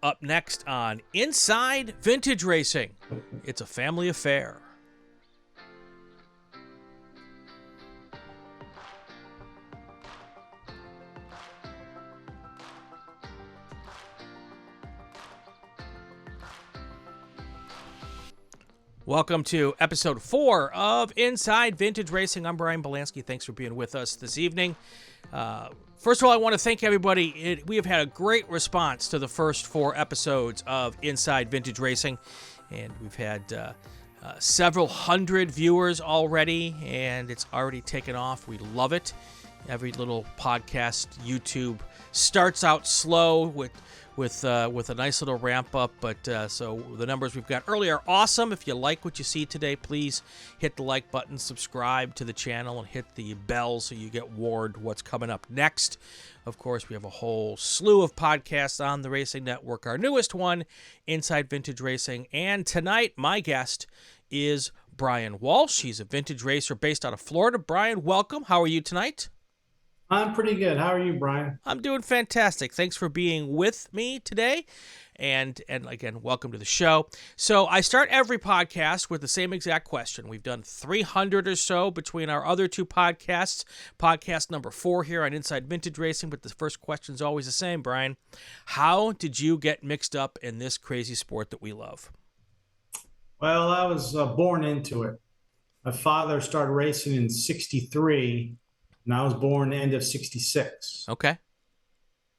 Up next on Inside Vintage Racing, it's a family affair. Welcome to episode 4 of Inside Vintage Racing. I'm Brian Bielanski. Thanks for being with us this evening. First of all, I want to thank everybody. We have had a great response to the first 4 episodes of Inside Vintage Racing, and we've had several hundred viewers already, and it's already taken off. We love it. Every little podcast, YouTube starts out slow with a nice little ramp up, but so the numbers we've got early are awesome. If you like what you see today, please hit the like button, subscribe to the channel, and hit the bell so you get warned what's coming up next. Of course, we have a whole slew of podcasts on the Racing Network. Our newest one, Inside Vintage Racing, and tonight my guest is Brian Walsh. He's a vintage racer based out of Florida. Brian, welcome. How are you tonight? I'm pretty good. How are you, Brian? I'm doing fantastic. Thanks for being with me today. And again, welcome to the show. So I start every podcast with the same exact question. We've done 300 or so between our other 2 podcasts. Podcast number 4 here on Inside Vintage Racing, but the first question is always the same, Brian. How did you get mixed up in this crazy sport that we love? Well, I was born into it. My father started racing in '63. And I was born the end of '66. Okay.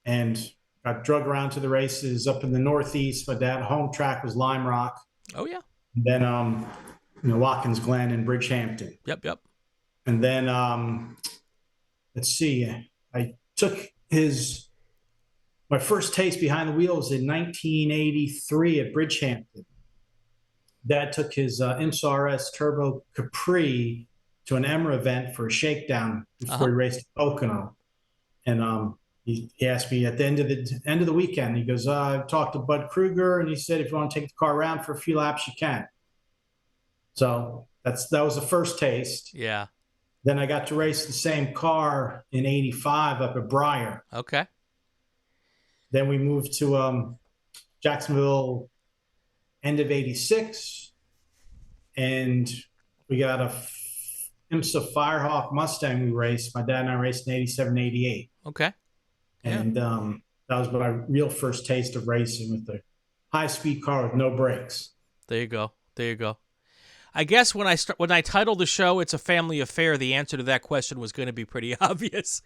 And got drugged around to the races up in the Northeast. My dad's home track was Lime Rock. Oh, yeah. And then, Watkins Glen and Bridgehampton. Yep. And then, let's see, I took my first taste behind the wheels in 1983 at Bridgehampton. Dad took his IMSA RS Turbo Capri to an EMRA event for a shakedown before he raced Pocono. And he asked me at the end of the weekend, he goes, I talked to Bud Kruger, and he said, if you want to take the car around for a few laps, you can. So that was the first taste. Yeah. Then I got to race the same car in '85 up at Briar. Okay. Then we moved to Jacksonville end of '86, and we got a IMSA Firehawk Mustang we raced. My dad and I raced in '87, '88. Okay. Yeah. And that was my real first taste of racing with the high-speed car with no brakes. There you go. I guess when I titled the show, It's a Family Affair, the answer to that question was going to be pretty obvious.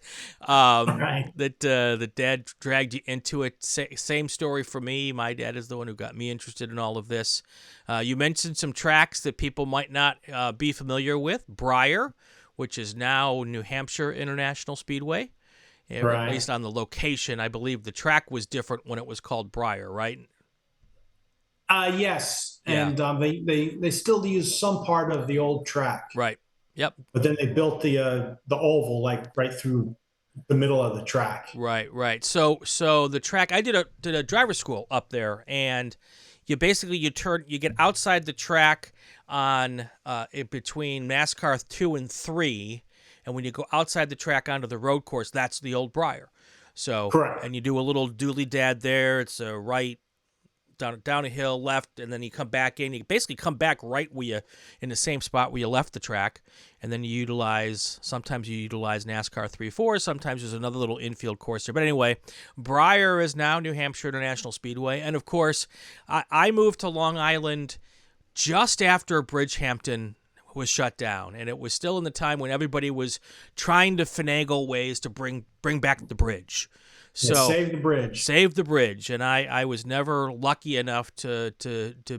Right. That dad dragged you into it. Same story for me. My dad is the one who got me interested in all of this. You mentioned some tracks that people might not be familiar with. Briar, which is now New Hampshire International Speedway. Right. At least on the location. I believe the track was different when it was called Briar, right? Yes. Yeah. And they still use some part of the old track. Right. Yep. But then they built the oval like right through the middle of the track. Right. So the track, I did a driver's school up there, and you get outside the track on between NASCAR 2 and 3, and when you go outside the track onto the road course, that's the old Briar. So correct. And you do a little dually dad there. It's a right down a hill, left, and then you come back in. You basically come back right in the same spot where you left the track, and then sometimes you utilize NASCAR 3-4, sometimes there's another little infield course there. But anyway, Briar is now New Hampshire International Speedway, and of course, I moved to Long Island just after Bridgehampton was shut down, and it was still in the time when everybody was trying to finagle ways to bring back the bridge. So save the bridge. And I was never lucky enough to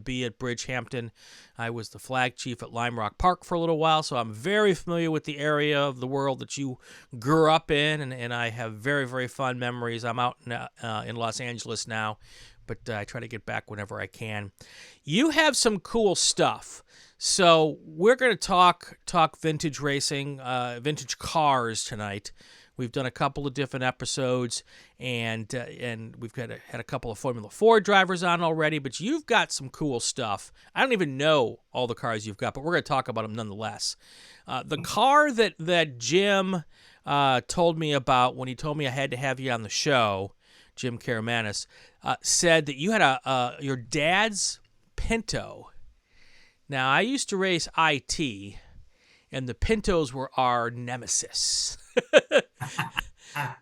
be at Bridgehampton. I was the flag chief at Lime Rock Park for a little while, so I'm very familiar with the area of the world that you grew up in, and I have very, very fond memories. I'm out in Los Angeles now, but I try to get back whenever I can. You have some cool stuff. So we're going to talk vintage racing, vintage cars tonight. We've done a couple of different episodes, and we've had a couple of Formula 4 drivers on already, but you've got some cool stuff. I don't even know all the cars you've got, but we're going to talk about them nonetheless. The car that Jim told me about when he told me I had to have you on the show Jim Karamanis, said that you had your dad's Pinto. Now, I used to race IT, and the Pintos were our nemesis.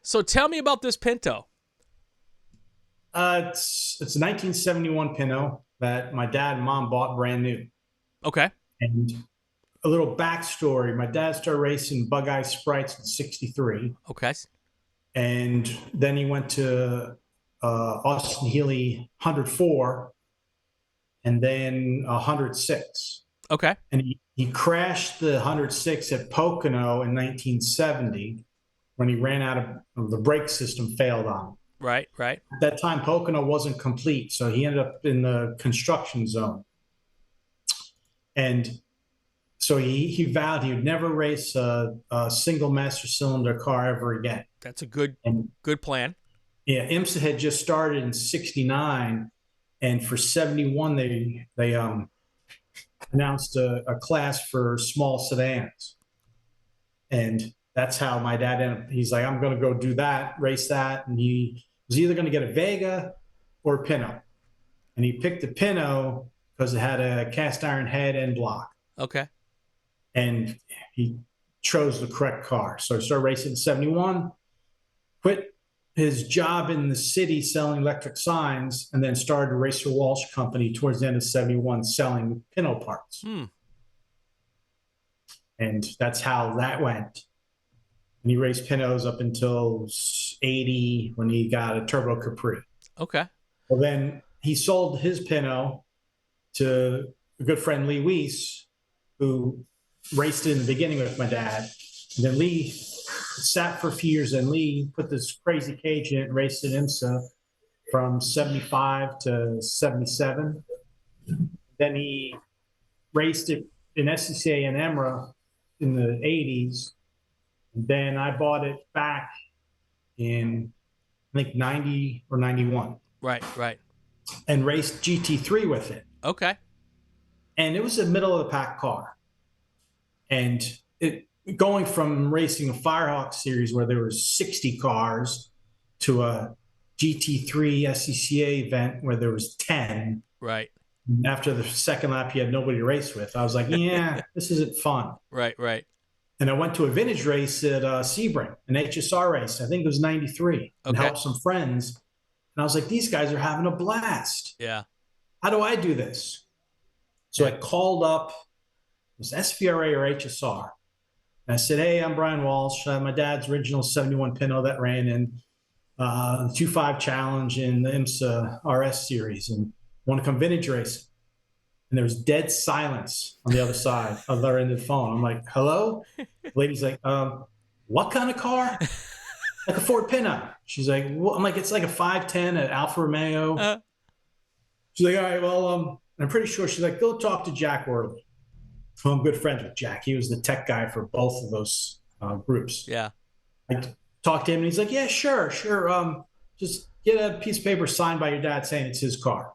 So tell me about this Pinto. It's a 1971 Pinto that my dad and mom bought brand new. Okay. And a little backstory: my dad started racing Bug Eye Sprites in '63. Okay. And then he went to Austin Healey 104, and then 106. Okay. And he crashed the 106 at Pocono in 1970 when he ran out of the brake system failed on him. Right. At that time, Pocono wasn't complete, so he ended up in the construction zone. And so he vowed he would never race a single master cylinder car ever again. That's a good plan. Yeah, IMSA had just started in '69, and for '71 they announced a class for small sedans, and that's how my dad ended up. He's like, I'm going to go do that, race that, and he was either going to get a Vega or a Pinto, and he picked the Pinto because it had a cast iron head and block. Okay. And he chose the correct car. So he started racing in '71, quit his job in the city selling electric signs, and then started a Racer Walsh company towards the end of '71 selling Pinto parts. And that's how that went. And he raced Pintos up until '80 when he got a Turbo Capri. Okay. Well, then he sold his Pinto to a good friend, Lee Weiss, who raced in the beginning with my dad. And then Lee sat for a few years, and Lee put this crazy cage in it and raced at IMSA from '75 to '77. Then he raced it in SCCA and NHRA in the '80s. And then I bought it back in, I think, '90 or '91. Right. And raced GT3 with it. Okay. And it was a middle of the pack car. And it going from racing a Firehawk series where there were 60 cars to a GT3 SCCA event where there was 10. Right. And after the second lap, you had nobody to race with. I was like, yeah, this isn't fun. Right. And I went to a vintage race at Sebring, an HSR race. I think it was '93. And helped some friends. And I was like, these guys are having a blast. Yeah. How do I do this? So I called up, it was SVRA or HSR. And I said, hey, I'm Brian Walsh. My dad's original '71 Pinto that ran in the 2.5 Challenge in the IMSA RS series and want to come vintage racing. And there was dead silence on the other side of the other end of the phone. I'm like, hello? The lady's like, what kind of car? Like a Ford Pinto. She's like, well, I'm like, it's like a 510 at Alfa Romeo. She's like, all right, well, I'm pretty sure. She's like, go talk to Jack Worley. Well, I'm good friends with Jack. He was the tech guy for both of those groups. Yeah. I talked to him, and he's like, yeah, sure. Just get a piece of paper signed by your dad saying it's his car.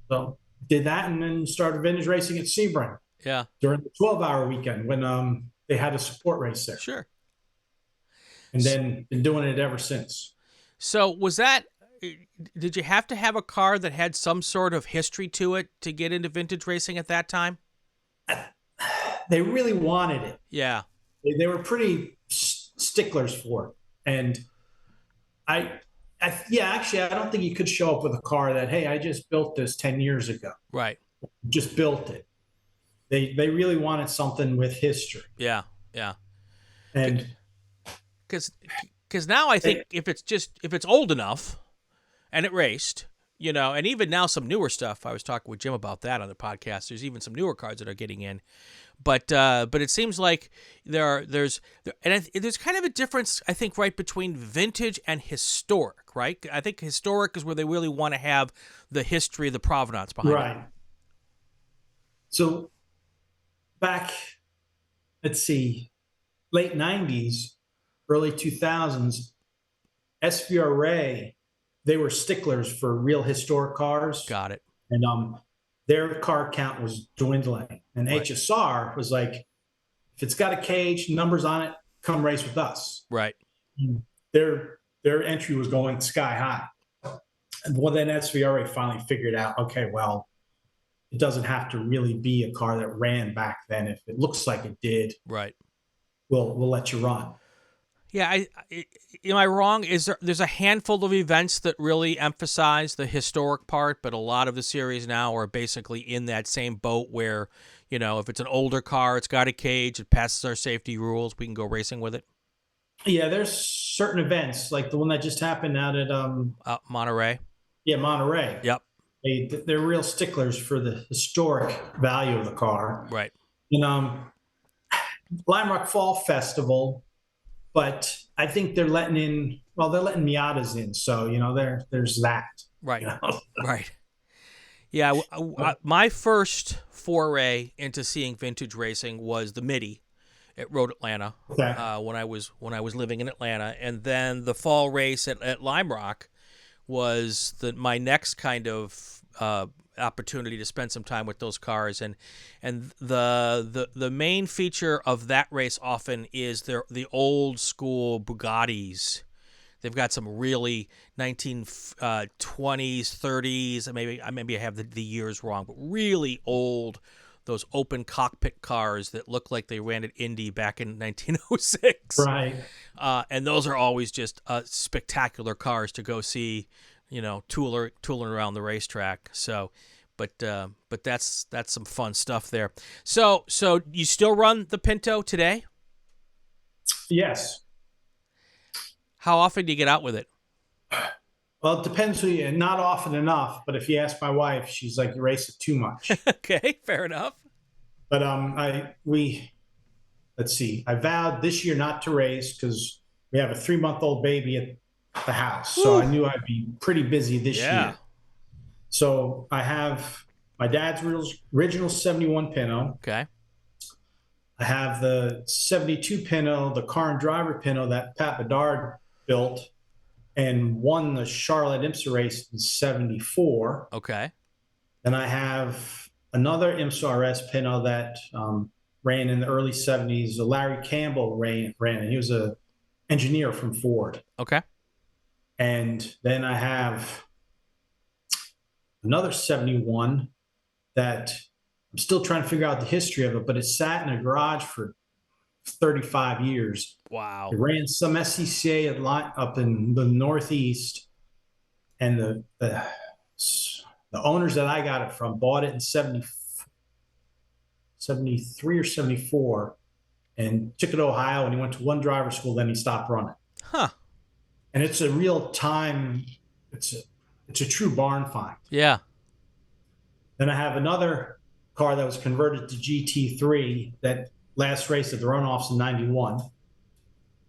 So did that, and then started vintage racing at Sebring. Yeah. During the 12-hour weekend when they had a support race there. Sure. And then been doing it ever since. So did you have to have a car that had some sort of history to it to get into vintage racing at that time? They really wanted it. Yeah. They were pretty sticklers for it. And actually, I don't think you could show up with a car that, hey, I just built this 10 years ago. Right. Just built it. They really wanted something with history. Yeah. And because now I think if it's old enough and it raced, and even now some newer stuff. I was talking with Jim about that on the podcast. There's even some newer cars that are getting in, but it seems like there's kind of a difference, I think, right between vintage and historic, right? I think historic is where they really want to have the history, the provenance behind it. Right. So back, let's see, late '90s, early 2000s, SVRA, they were sticklers for real historic cars. Got it. And their car count was dwindling. And right. HSR was like, if it's got a cage, numbers on it, come race with us. Right. Their their entry was going sky high. And well, then SVRA finally figured out, okay, well, it doesn't have to really be a car that ran back then. If it looks like it did, Right. we'll let you run. Yeah, am I wrong? There's a handful of events that really emphasize the historic part, but a lot of the series now are basically in that same boat where, if it's an older car, it's got a cage, it passes our safety rules, we can go racing with it. Yeah, there's certain events like the one that just happened out at Monterey. Yeah, Monterey. Yep. They're real sticklers for the historic value of the car. Right. And Lime Rock Fall Festival, but I think they're letting Miatas in, so there's that. Right. Right. Yeah, my first foray into seeing vintage racing was the Midi at Road Atlanta. Okay. When I was living in Atlanta, and then the fall race at Lime Rock was my next kind of opportunity to spend some time with those cars, and the main feature of that race often is the old school Bugattis. They've got some really 1920s, 30s, maybe I have the years wrong, but really old, those open cockpit cars that look like they ran at Indy back in 1906. Right. And those are always just spectacular cars to go see, tooling around the racetrack. So, but that's some fun stuff there. So you still run the Pinto today? Yes. How often do you get out with it? Well, it depends who you. Not often enough, but if you ask my wife, she's like, you race it too much. Okay, fair enough. But let's see. I vowed this year not to race because we have a 3-month-old baby at the house, so I knew I'd be pretty busy this year. So I have my dad's original 71 Pinto. Okay. I have the 72 Pinto, the car and driver Pinto that Pat Bedard built and won the Charlotte IMSA race in 74. Okay. Then I have another IMSA RS Pinto that ran in the early 70s. Larry Campbell ran, and he was an engineer from Ford. Okay. And then I have another 71 that I'm still trying to figure out the history of it, but it sat in a garage for 35 years. Wow. It ran some SCCA up in the Northeast, and the owners that I got it from bought it in 73 or 74 and took it to Ohio, and he went to one driver school, then he stopped running. Huh. And it's a real time, it's a true barn find. Yeah. Then I have another car that was converted to GT3 that last raced at the runoffs in 91.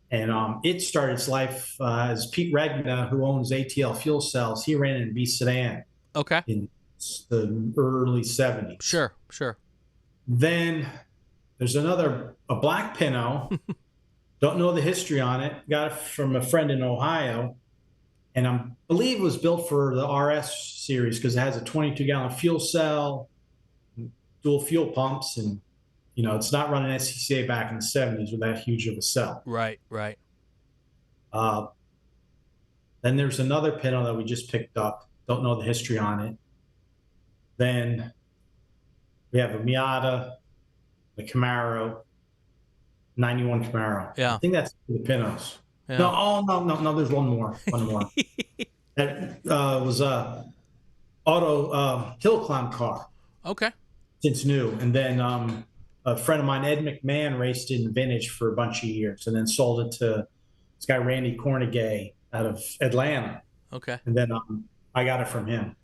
And it started its life as Pete Regna, who owns ATL Fuel Cells. He ran in B sedan. Okay. In the early 70s. Sure. Then there's a black Pinto. Don't know the history on it. Got it from a friend in Ohio. And I believe it was built for the RS series because it has a 22-gallon fuel cell, dual fuel pumps, and it's not running SCCA back in the 70s with that huge of a cell. Right. Then there's another Pinto that we just picked up. Don't know the history on it. Then we have a Miata, the Camaro, 91 Camaro. Yeah. I think that's the Pintos. Yeah. No, there's one more. That was a auto hill climb car. Okay. Since new. And then a friend of mine, Ed McMahon, raced it in vintage for a bunch of years and then sold it to this guy, Randy Cornegay, out of Atlanta. Okay. And then I got it from him.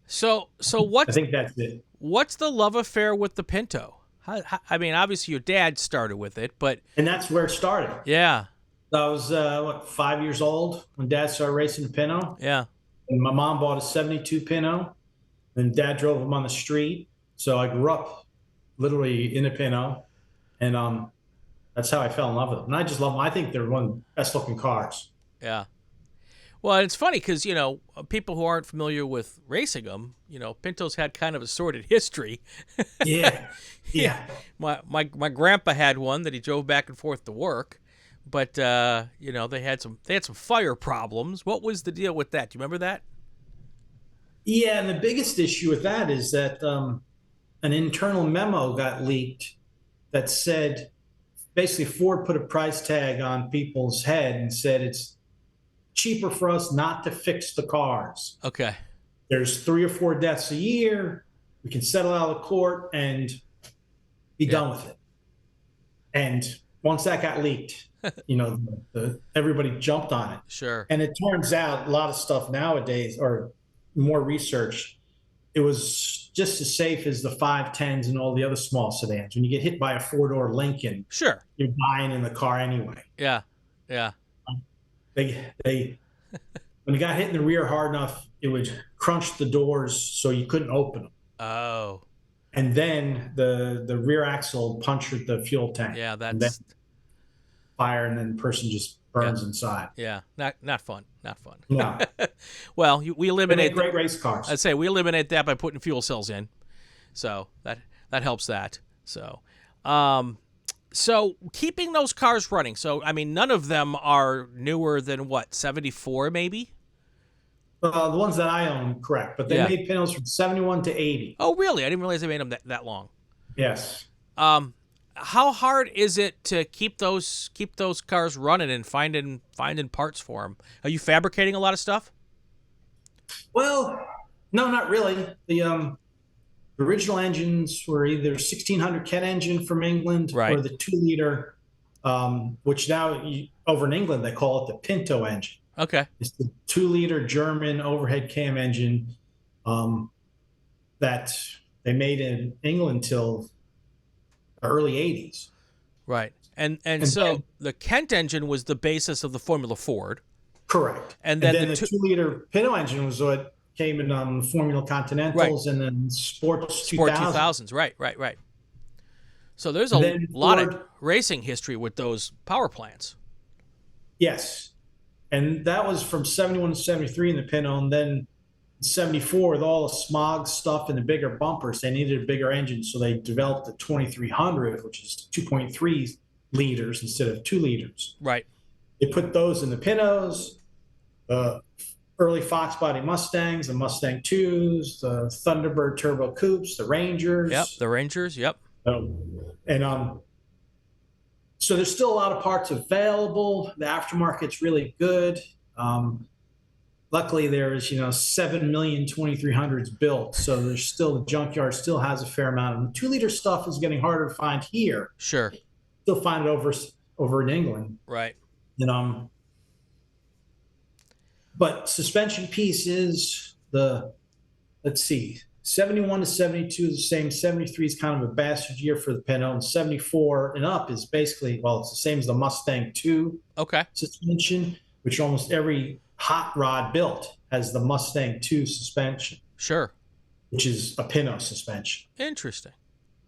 So I think that's it. What's the love affair with the Pinto? I mean, obviously your dad started with it, but... And that's where it started. Yeah. I was, 5 years old when Dad started racing the Pinto. Yeah. And my mom bought a 72 Pinto, and Dad drove them on the street. So I grew up literally in a Pinto, and that's how I fell in love with them. And I just love them. I think they're one of the best-looking cars. Yeah. Well, it's funny because, people who aren't familiar with racing them, Pintos had kind of a sordid history. Yeah. My grandpa had one that he drove back and forth to work. but they had some fire problems. What was the deal with that? Do you remember that? Yeah, and the biggest issue with that is that an internal memo got leaked that said basically Ford put a price tag on people's head and said it's cheaper for us not to fix the cars. Okay. There's 3 or 4 deaths a year. We can settle out of court and be done with it. And once that got leaked, everybody jumped on it. Sure. And it turns out a lot of stuff nowadays, or more research, it was just as safe as the 510s and all the other small sedans. When you get hit by a 4-door Lincoln, sure, you're dying in the car anyway. Yeah. They when you got hit in the rear hard enough, it would crunch the doors so you couldn't open them. Oh. And then the rear axle punctured the fuel tank. Yeah, and that's then fire, and then the person just burns inside. Yeah, not fun. Not fun. No. Well, we eliminate great race cars. I'd say we eliminate that by putting fuel cells in, so that helps that. So, so keeping those cars running. So I mean, none of them are newer than what, 74 maybe. The ones that I own, correct, but they made Pintos from 71 to 80. Oh, really? I didn't realize they made them that long. Yes. How hard is it to keep those cars running and finding parts for them? Are you fabricating a lot of stuff? Well, no, not really. The original engines were either 1600 Ket engine from England, right, or the 2-liter, which now over in England they call it the Pinto engine. Okay. It's the 2-liter German overhead cam engine that they made in England till the early 80s. Right. And so then, the Kent engine was the basis of the Formula Ford. Correct. And then the 2-liter Pinto engine was what came in Formula Continentals, right, and then Sport 2000s. Right. So there's a lot of racing history with those power plants. Yes. And that was from 71 to 73 in the Pinto, and then in 74 with all the smog stuff and the bigger bumpers, they needed a bigger engine, so they developed the 2300, which is 2.3 liters instead of 2 liters. Right. They put those in the Pintos, the early Fox body Mustangs, the Mustang 2s, the Thunderbird Turbo Coupes, the Rangers. Yep, the Rangers, yep. So there's still a lot of parts available. The aftermarket's really good. Luckily, there's 7 million 2300s built, so there's still, the junkyard still has a fair amount of them. 2-liter stuff is getting harder to find here. Sure. Still find it over in England. Right. But suspension pieces, 71 to 72 is the same. 73 is kind of a bastard year for the Pinto, and 74 and up is basically, it's the same as the Mustang 2 suspension, which almost every hot rod built has the Mustang 2 suspension. Sure. Which is a Pinto suspension. Interesting.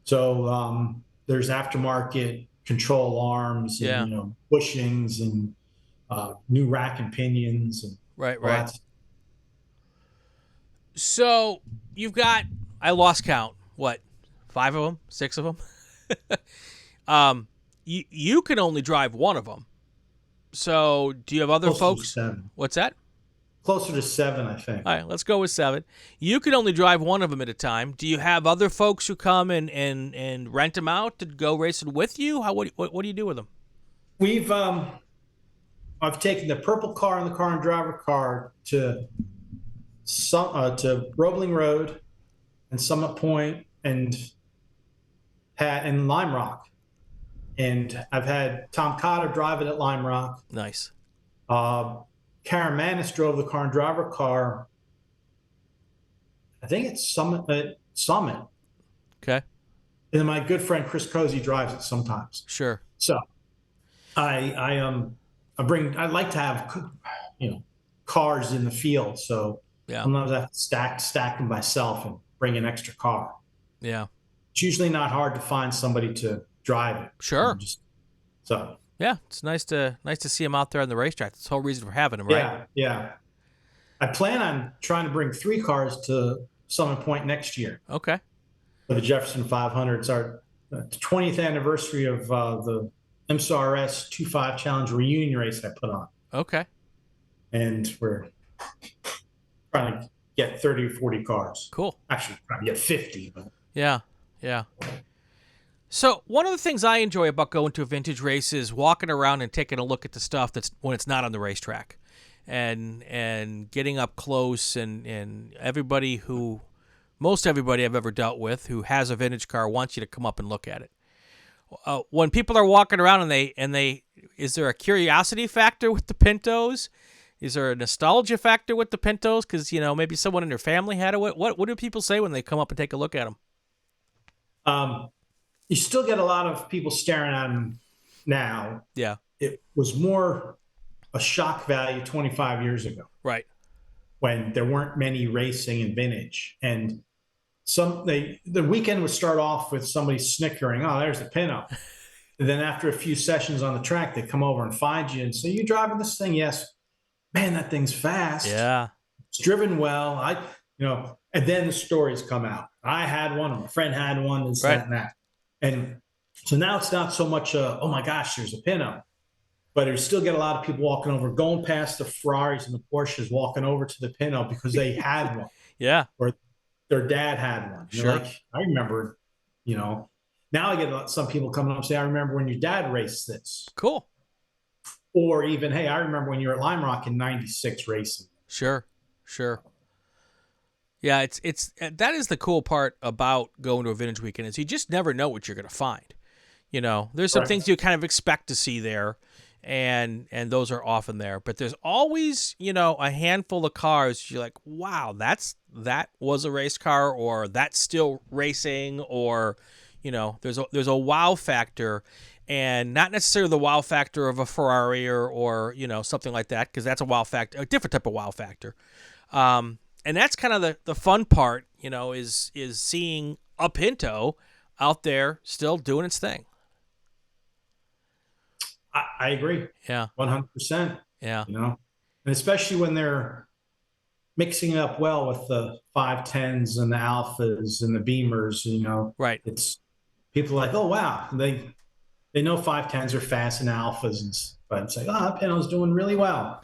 So there's aftermarket control arms and bushings and new rack and pinions and right. So you've got, I lost count, what, 5 of them, 6 of them? You can only drive one of them. So do you have other folks? What's that? Closer to 7, I think. All right, let's go with 7. You can only drive one of them at a time. Do you have other folks who come and rent them out to go racing with you? What do you do with them? I've taken the purple car and the car and driver car to Roebling Road and Summit Point and in Lime Rock. And I've had Tom Cotter drive it at Lime Rock. Nice. Karen Manis drove the car and driver car. I think it's Summit. Okay. And then my good friend Chris Cozy drives it sometimes. Sure. So I like to have cars in the field. So sometimes I have to stack them myself and bring an extra car. Yeah. It's usually not hard to find somebody to drive it. Sure. Yeah, it's nice to see them out there on the racetrack. That's the whole reason for having them, right? Yeah. I plan on trying to bring 3 cars to Summit Point next year. Okay. For the Jefferson 500. It's our 20th anniversary of the MSRS 25 Challenge reunion race I put on. Okay. And we're trying to get 30 or 40 cars. Cool. Actually, trying to get 50. But. Yeah. Yeah. So one of the things I enjoy about going to a vintage race is walking around and taking a look at the stuff that's when it's not on the racetrack, and getting up close, and most everybody I've ever dealt with who has a vintage car wants you to come up and look at it. When people are walking around and they is there a curiosity factor with the Pintos? Is there a nostalgia factor with the Pintos? Because maybe someone in their family had it. What do people say when they come up and take a look at them? You still get a lot of people staring at them now. Yeah. It was more a shock value 25 years ago. Right. When there weren't many racing in vintage. And the weekend would start off with somebody snickering, oh, there's the Pinto. And then after a few sessions on the track, they come over and find you and say, you driving this thing? Yes. Man, that thing's fast. Yeah. It's driven well. And then the stories come out. I had one, my friend had one, and right. that and that. And so now it's not so much, oh my gosh, there's a Pinto. But you still get a lot of people walking over, going past the Ferraris and the Porsches, walking over to the Pinto because they had one. Yeah. Or their dad had one. Sure. They're like, I remember, now I get some people coming up and say, I remember when your dad raced this. Cool. Or even, hey, I remember when you were at Lime Rock in 96 racing. Sure. Yeah, it's that is the cool part about going to a vintage weekend is you just never know what you're going to find. There's some things you kind of expect to see there, and those are often there. But there's always, a handful of cars you're like, wow, that was a race car, or that's still racing, or there's a wow factor, and not necessarily the wow factor of a Ferrari or something like that, because that's a wow factor, a different type of wow factor. And that's kind of the fun part, is seeing a Pinto out there still doing its thing. I agree. Yeah. 100%. Yeah. And especially when they're mixing it up well with the 510s and the Alphas and the Beamers, Right. It's people are like, oh, wow. They know 510s are fast and Alphas, but it's like, oh, Pinto's doing really well.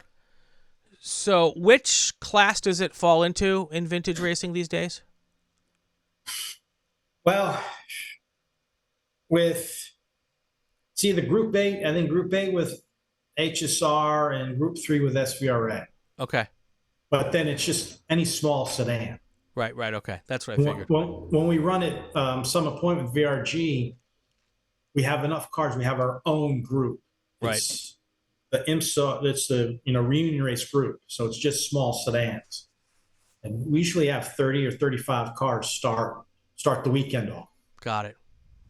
So which class does it fall into in vintage racing these days? Well, it's either Group 8, I think Group 8 with HSR and Group 3 with SVRA. Okay. But then it's just any small sedan. Right, okay. That's what I figured. When we run it, Summit Point with VRG, we have enough cars. We have our own group. It's the IMSA, it's the reunion race group. So it's just small sedans. And we usually have 30 or 35 cars start the weekend off. Got it.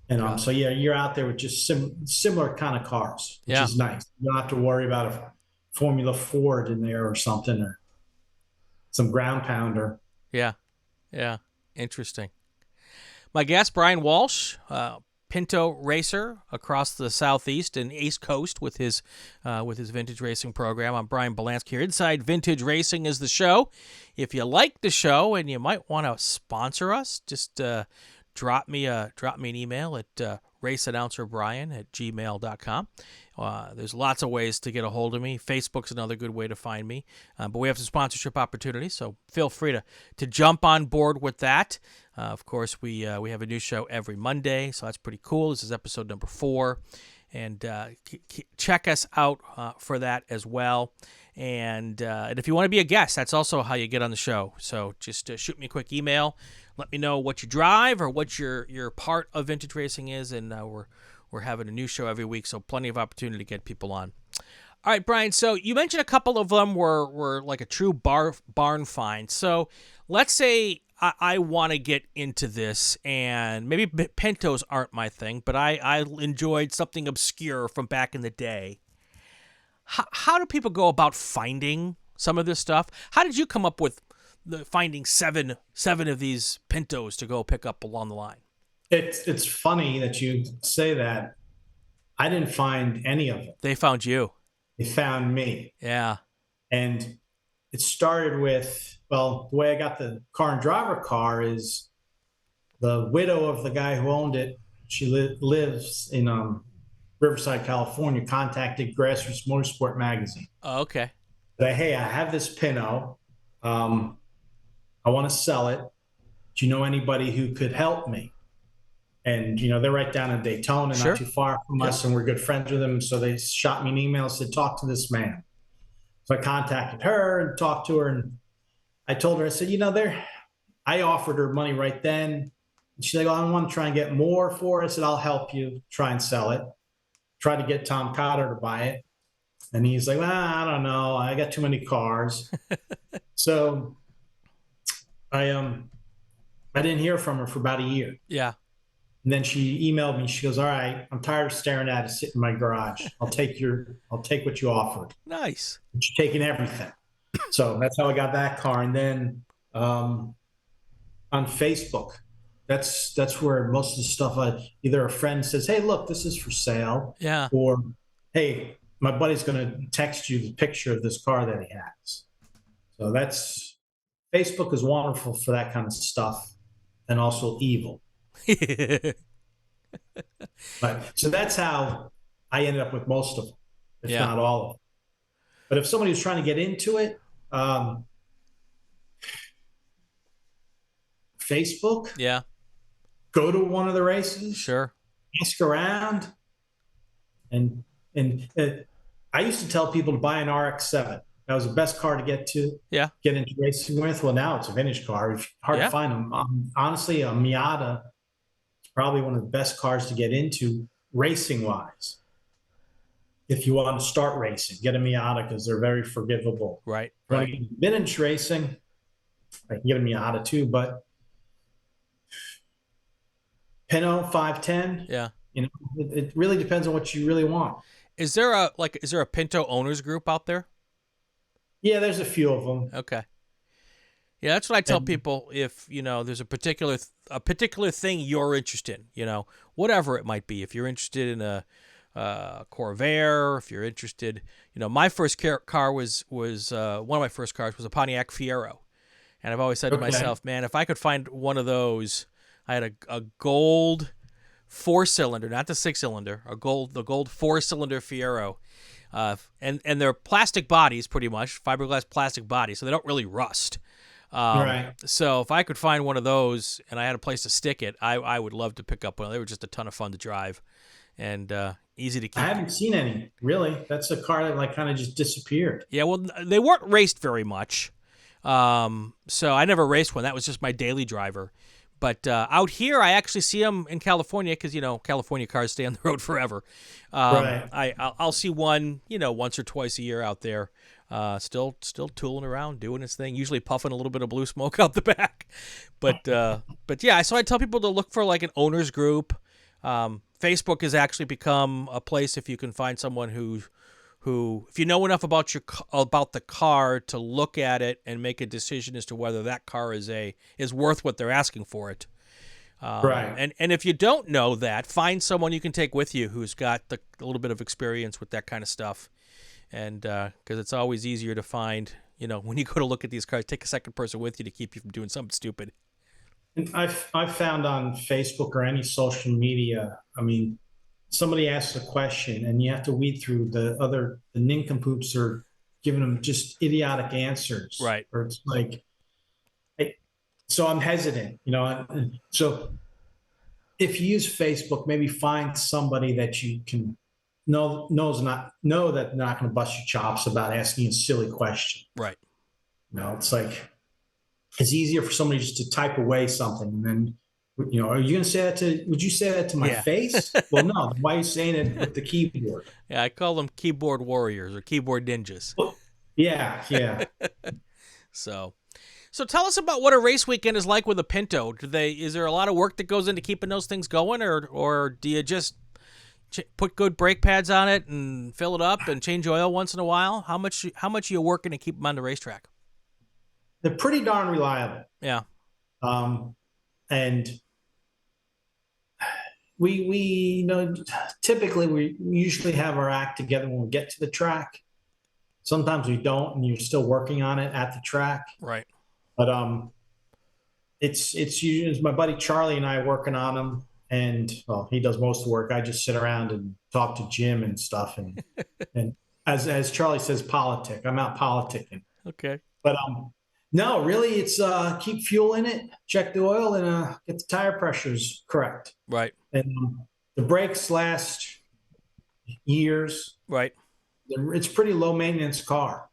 And so you're out there with just similar kind of cars, which is nice. You don't have to worry about a Formula Ford in there or something, or some ground pounder. Yeah. Interesting. My guest, Brian Walsh, Pinto racer across the Southeast and East Coast with his vintage racing program. I'm Brian Bielanski here. Inside Vintage Racing is the show. If you like the show and you might want to sponsor us, just drop me an email at raceannouncerbrian@gmail.com. There's lots of ways to get a hold of me. Facebook's another good way to find me. But we have some sponsorship opportunities, so feel free to jump on board with that. Of course, we have a new show every Monday, so that's pretty cool. This is episode number 4. And check us out for that as well. And if you want to be a guest, that's also how you get on the show. So just shoot me a quick email. Let me know what you drive or what your part of vintage racing is, and we're having a new show every week, so plenty of opportunity to get people on. All right, Brian, so you mentioned a couple of them were like a true barn find. So let's say I want to get into this, and maybe Pintos aren't my thing, but I enjoyed something obscure from back in the day. How do people go about finding some of this stuff? How did you come up with finding seven of these Pintos to go pick up along the line? It's funny that you say that. I didn't find any of them. They found you. They found me. Yeah. And it started with, the way I got the car and driver car is the widow of the guy who owned it. She lives in Riverside, California, contacted Grassroots Motorsport Magazine. Oh, okay. Say, hey, I have this Pinto. I want to sell it. Do you know anybody who could help me? And, they're right down in Daytona, Sure. not too far from us, and we're good friends with them. So they shot me an email and said, talk to this man. So I contacted her and talked to her, and I told her, I said, I offered her money right then. And she's like, I want to try and get more for it. I said, I'll help you try and sell it. Tried to get Tom Cotter to buy it. And he's like, well, I don't know. I got too many cars. So I didn't hear from her for about a year. Yeah. And then she emailed me. She goes, all right, I'm tired of staring at it sitting in my garage. I'll take what you offered. Nice. She's taking everything. So that's how I got that car. And then on Facebook, that's where most of the stuff, either a friend says, hey, look, this is for sale. Yeah. Or, hey, my buddy's going to text you the picture of this car that he has. So Facebook is wonderful for that kind of stuff, and also evil. So that's how I ended up with most of them, if not all of them. But if somebody was trying to get into it, Facebook, go to one of the races, sure, ask around, and I used to tell people to buy an RX-7. That was the best car to get into racing with. Well, now it's a vintage car. It's hard to find them. Honestly, a Miata is probably one of the best cars to get into racing-wise. If you want to start racing, get a Miata because they're very forgivable. Right. Vintage racing, I can get a Miata too, but Pinto 510. Yeah. It really depends on what you really want. Is there a Pinto owners group out there? Yeah, there's a few of them. Okay. Yeah, that's what I tell people. If there's a particular thing you're interested in, whatever it might be. If you're interested in a Corvair, if you're interested, my first car was one of my first cars was a Pontiac Fiero, and I've always said to myself, man, if I could find one of those, I had a gold 4-cylinder, not the 6-cylinder, the gold 4-cylinder Fiero. And they're plastic bodies, pretty much, fiberglass plastic bodies, so they don't really rust. Right. So if I could find one of those and I had a place to stick it, I would love to pick up one. They were just a ton of fun to drive and easy to keep. I haven't seen any, really. That's a car that kind of just disappeared. Yeah, well, they weren't raced very much. So I never raced one. That was just my daily driver. But out here, I actually see them in California because, California cars stay on the road forever. Right. I'll see one, once or twice a year out there, still tooling around, doing its thing, usually puffing a little bit of blue smoke out the back. But yeah, so I tell people to look for like an owners group. Facebook has actually become a place if you can find someone who if you know enough about the car to look at it and make a decision as to whether that car is worth what they're asking for it. Right. And if you don't know that, find someone you can take with you who's got a little bit of experience with that kind of stuff. And because it's always easier to find, when you go to look at these cars, take a second person with you to keep you from doing something stupid. And I've found on Facebook or any social media, somebody asks a question and you have to weed through the nincompoops are giving them just idiotic answers. Right. Or it's like, so I'm hesitant, So if you use Facebook, maybe find somebody that you can know that they're not going to bust your chops about asking a silly question. Right. It's like, it's easier for somebody just to type away something and then, are you going to say that would you say that to my face? Well, no. Why are you saying it with the keyboard? Yeah, I call them keyboard warriors or keyboard ninjas. Well, yeah. So tell us about what a race weekend is like with a Pinto. Is there a lot of work that goes into keeping those things going, or do you just put good brake pads on it and fill it up and change oil once in a while? How much are you working to keep them on the racetrack? They're pretty darn reliable. Yeah. And we typically we usually have our act together when we get to the track. Sometimes we don't, and you're still working on it at the track. Right. But it's usually my buddy Charlie and I working on them, and well, he does most of the work. I just sit around and talk to Jim and stuff, and as Charlie says, politic. I'm out politicking. Okay. But no, really, it's keep fuel in it, check the oil, and get the tire pressures correct. Right. And the brakes last years. Right. It's pretty low maintenance car.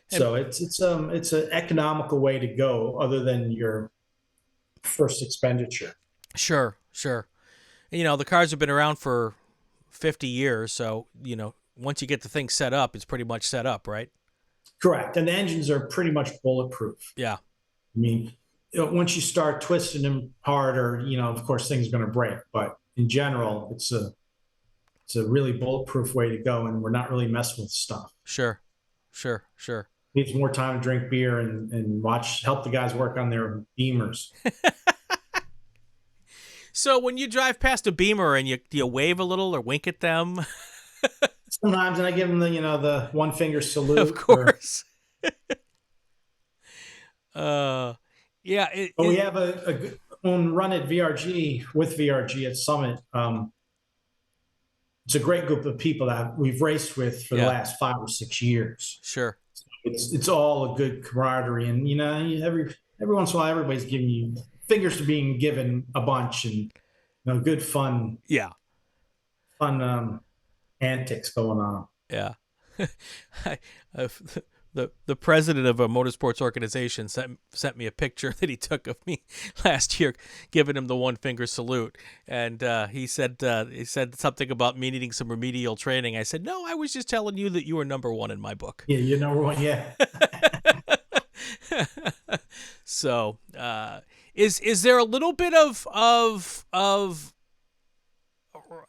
So it's an economical way to go, other than your first expenditure. Sure. And, the cars have been around for 50 years, so once you get the thing set up, it's pretty much set up, right? Correct, and the engines are pretty much bulletproof. Yeah. I mean, once you start twisting them harder, of course things are going to break. But in general, it's a really bulletproof way to go, and we're not really messing with stuff. Sure. Needs more time to drink beer and help the guys work on their Beamers. So when you drive past a Beamer and do you wave a little or wink at them? Sometimes, and I give them the one finger salute. Of course. Yeah. But we have a good run at VRG with VRG at Summit. It's a great group of people that we've raced with for the last 5 or 6 years. Sure. It's all a good camaraderie, and every once in a while everybody's giving you fingers to being given a bunch, and good fun. Yeah. Fun antics going on. Yeah. The president of a motorsports organization sent me a picture that he took of me last year, giving him the one finger salute, and he said something about me needing some remedial training. I said, no, I was just telling you that you were number one in my book. Yeah, you're number one. Yeah. So, is there a little bit of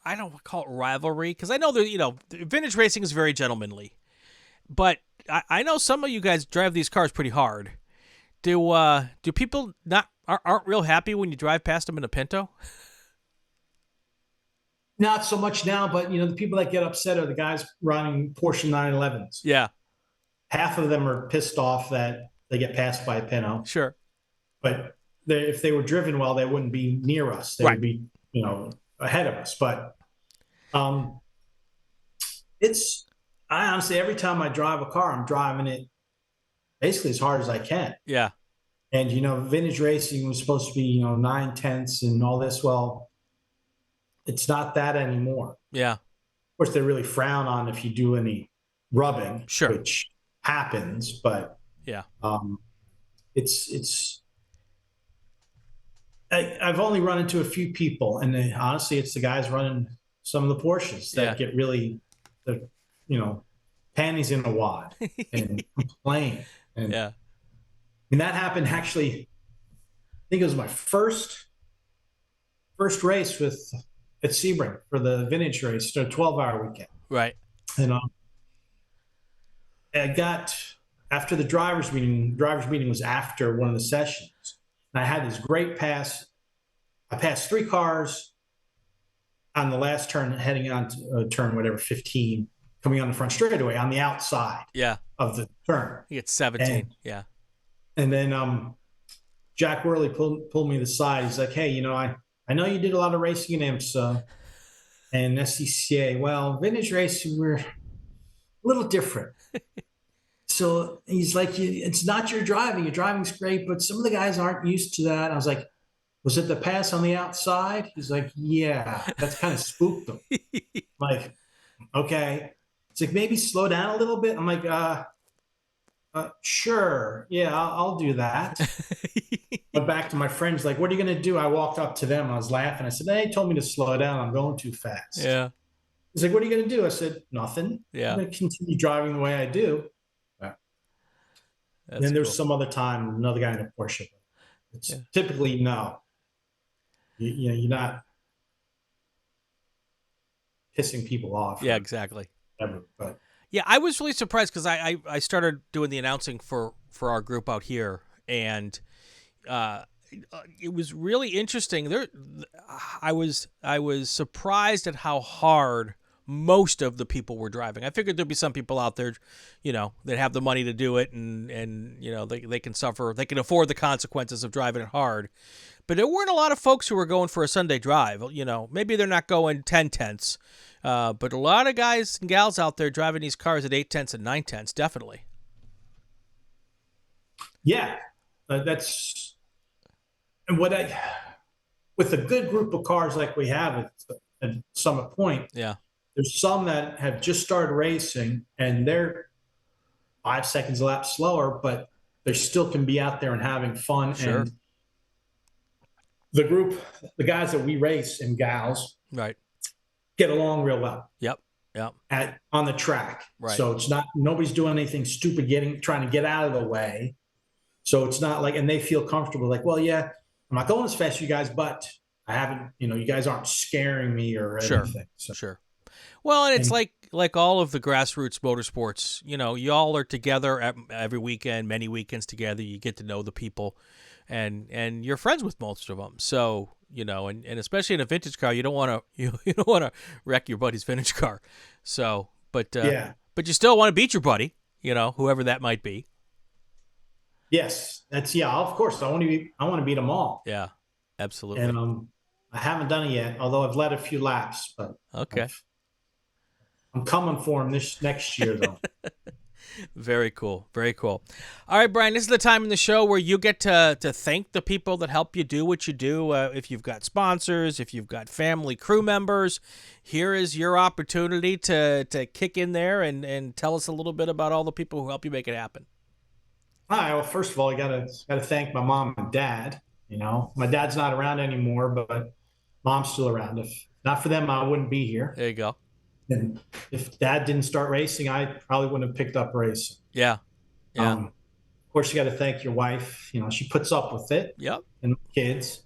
I don't call it rivalry, because I know that vintage racing is very gentlemanly, but I know some of you guys drive these cars pretty hard. Do people aren't real happy when you drive past them in a Pinto? Not so much now, but the people that get upset are the guys running Porsche 911s. Yeah. Half of them are pissed off that they get passed by a Pinto. Sure. But if they were driven well, they wouldn't be near us. They would be, ahead of us. But I honestly, every time I drive a car, I'm driving it basically as hard as I can. Yeah. And, vintage racing was supposed to be, 9/10 and all this. Well, it's not that anymore. Yeah. Of course, they really frown on if you do any rubbing, sure, which happens. But yeah, I've only run into a few people, and honestly, it's the guys running some of the Porsches that get really panties in a wad and complain. And that happened actually. I think it was my first race at Sebring for the vintage race, a 12-hour weekend. Right. And I got after the drivers meeting. Drivers meeting was after one of the sessions, and I had this great pass. I passed 3 cars on the last turn, heading on to turn 15, coming on the front straightaway on the outside. Yeah. Of the turn. You get 17. And then Jack Worley pulled me to the side. He's like, "Hey, I know you did a lot of racing in IMSA and SCCA. Well, vintage racing, we're a little different." So he's like, "It's not your driving. Your driving's great, but some of the guys aren't used to that." And I was like, "Was it the pass on the outside?" He's like, "Yeah, that's kind of spooked them." Like, okay. It's like, maybe slow down a little bit. I'm like, sure. Yeah, I'll do that. Went back to my friends, like, "What are you going to do?" I walked up to them. I was laughing. I said, "They told me to slow down. I'm going too fast." Yeah. He's like, "What are you going to do?" I said, "Nothing. Yeah. I'm going to continue driving the way I do." And then there's some other time, another guy in a Porsche. It's typically no. You're not pissing people off. Yeah, exactly. Ever, but. Yeah, I was really surprised because I started doing the announcing for our group out here, and it was really interesting. I was surprised at how hard most of the people were driving. I figured there'd be some people out there, that have the money to do it and they can suffer, they can afford the consequences of driving it hard. But there weren't a lot of folks who were going for a Sunday drive. Maybe they're not going 10/10, but a lot of guys and gals out there driving these cars at 8/10 and 9/10, definitely. Yeah, that's what with a good group of cars like we have at Summit Point. Yeah. There's some that have just started racing and they're 5 seconds a lap slower, but they still can be out there and having fun. Sure. And the guys that we race and gals, right, get along real well. Yep. On the track. Right. So it's not, nobody's doing anything stupid, trying to get out of the way. So it's not like, and they feel comfortable, like, well, yeah, I'm not going as fast as you guys, but I haven't, you guys aren't scaring me or anything. So. Sure. Well, and it's like all of the grassroots motorsports, y'all are together every weekend, many weekends together. You get to know the people, and you're friends with most of them. So, and especially in a vintage car, you don't want to wreck your buddy's vintage car. So, but you still want to beat your buddy, whoever that might be. Yes, of course. I want to beat them all. Yeah, absolutely. And I haven't done it yet, although I've led a few laps. But okay. I'm coming for him this next year, though. Very cool. Very cool. All right, Brian, this is the time in the show where you get to thank the people that help you do what you do. If you've got sponsors, if you've got family, crew members, here is your opportunity to kick in there and tell us a little bit about all the people who help you make it happen. All right. Well, first of all, I gotta thank my mom and dad. My dad's not around anymore, but mom's still around. If not for them, I wouldn't be here. There you go. And if dad didn't start racing, I probably wouldn't have picked up racing. Yeah. Of course, you got to thank your wife. She puts up with it. Yep. And the kids.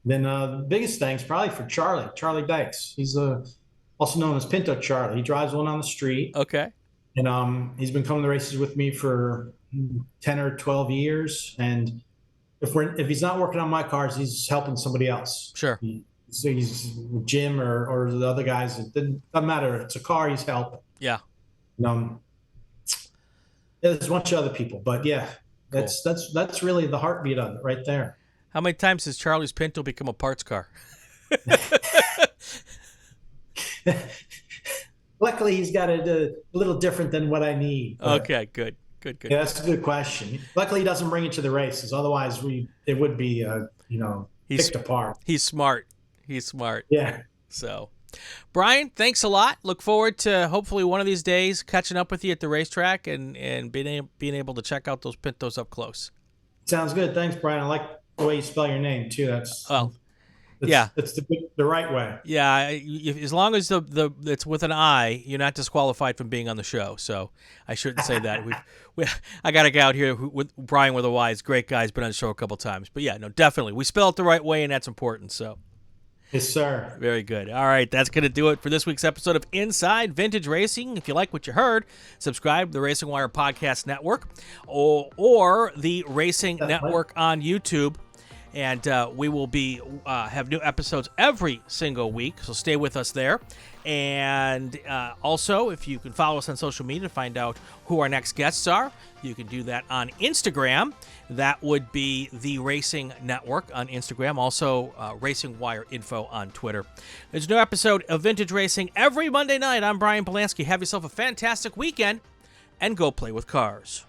Then the biggest thanks probably for Charlie Dykes. He's also known as Pinto Charlie. He drives one on the street. Okay. And he's been coming to races with me for 10 or 12 years. And if he's not working on my cars, he's helping somebody else. Sure. So he's with Jim or the other guys. It doesn't matter. It's a car, he's helping. Yeah. There's a bunch of other people, but yeah, cool. That's really the heartbeat of it right there. How many times has Charlie's Pinto become a parts car? Luckily, he's got it a little different than what I need. Okay, good. Yeah, that's a good question. Luckily, he doesn't bring it to the races. Otherwise, it would be picked apart. He's smart. Yeah. So, Brian, thanks a lot. Look forward to hopefully one of these days catching up with you at the racetrack and being able to check out those Pintos up close. Sounds good. Thanks, Brian. I like the way you spell your name too. That's the right way. Yeah, as long as it's with an I, you're not disqualified from being on the show. So I shouldn't say that. I got a guy out here with Brian with a Y. He's a great guy. He's been on the show a couple times. But yeah, no, definitely we spell it the right way, and that's important. So. Yes, sir. Very good. All right, that's going to do it for this week's episode of Inside Vintage Racing. If you like what you heard, subscribe to the RacingWire Podcast Network or the Racing Network on YouTube. And we will have new episodes every single week, so stay with us there. And also, if you can follow us on social media to find out who our next guests are, you can do that on Instagram. That would be the Racing Network on Instagram. Also, RacingWire Info on Twitter. There's a new episode of Vintage Racing every Monday night. I'm Brian Bielanski. Have yourself a fantastic weekend, and go play with cars.